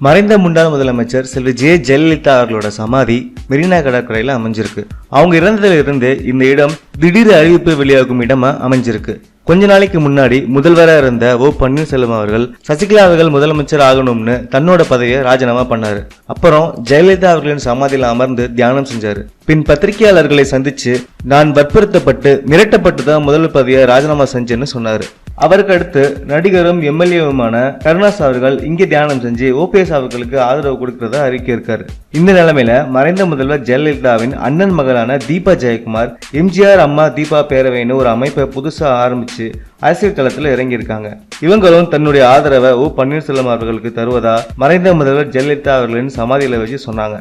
மறைந்த முன்னாள் முதலமைச்சர் செல்வி ஜெயலலிதா அவர்களோட சமாதி மெரினா கடற்கரையில அமைஞ்சிருக்கு. அவங்க இறந்ததுல இருந்து இந்த இடம் திடீர் அறிவிப்பு வெளியாகும் இடமா அமைஞ்சிருக்கு. கொஞ்ச நாளைக்கு முன்னாடி முதல்வராக இருந்த ஓ பன்னீர்செல்வம் அவர்கள் சசிகலா அவர்கள் முதலமைச்சர் ஆகணும்னு தன்னோட பதவியை ராஜினாமா பண்ணாரு. அப்புறம் ஜெயலலிதா அவர்களின் சமாதியில் அமர்ந்து தியானம் செஞ்சாரு. பின் பத்திரிகையாளர்களை சந்திச்சு நான் வற்புறுத்தப்பட்டு மிரட்டப்பட்டு தான் முதல் பதவியை ராஜினாமா செஞ்சேன்னு சொன்னாரு. அவருக்கு அடுத்து நடிகரும் எம்எல்ஏவுமான கருணாஸ் அவர்கள் இங்கே தியானம் செஞ்சு ஓபிஎஸ் அவர்களுக்கு ஆதரவு கொடுக்கிறதா அறிக்கை இருக்காரு. இந்த நிலைமையில மறைந்த முதல்வர் ஜெயலலிதாவின் அண்ணன் மகளான தீபா ஜெயக்குமார் எம்ஜிஆர் அம்மா தீபா பேரவைன்னு ஒரு அமைப்பை புதுசா ஆரம்பிச்சு அரசியல் களத்துல இறங்கி இருக்காங்க. இவங்களும் தன்னுடைய ஆதரவை ஓ பன்னீர்செல்வம் அவர்களுக்கு தருவதா மறைந்த முதல்வர் ஜெயலலிதா அவர்களின் சமாதியில வச்சு சொன்னாங்க.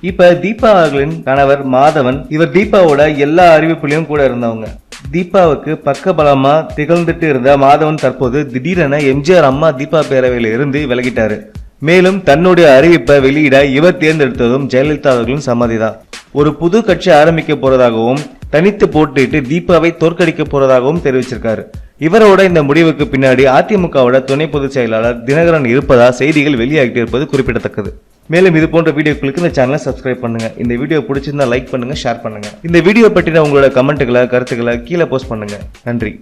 இப்ப தீபா அவர்களின் கணவர் மாதவன் இவர் தீபாவோட எல்லா அறிவிப்புலையும் கூட இருந்தவங்க. தீபாவுக்கு பக்கபலமா திகழ்ந்துட்டு இருந்த மாதவன் தற்போது திடீரென எம்ஜிஆர் அம்மா தீபா பேரவையில இருந்து விலகிட்டாரு. மேலும் தன்னுடைய அறிவிப்பை வெளியிட இவர் தேர்ந்தெடுத்ததும் ஜெயலலிதா அவர்களின் சமாதிதான். ஒரு புது கட்சி ஆரம்பிக்க போறதாகவும் தனித்து போட்டிட்டு தீபாவை தோற்கடிக்க போறதாகவும் தெரிவிச்சிருக்காரு. இவரோட இந்த முடிவுக்கு பின்னாடி அதிமுகவோட துணை பொதுச் செயலாளர் தினகரன் இருப்பதா செய்திகள் வெளியாகிட்டு இருப்பது குறிப்பிடத்தக்கது. மேலும் இது போன்ற வீடியோக்களுக்கு இந்த சேனலை சப்ஸ்கிரைப் பண்ணுங்க. இந்த வீடியோ பிடிச்சிருந்தா லைக் பண்ணுங்க, ஷேர் பண்ணுங்க. இந்த வீடியோ பற்றின உங்களோட கமெண்ட்டுகளை கருத்துக்களை கீழே போஸ்ட் பண்ணுங்க. நன்றி.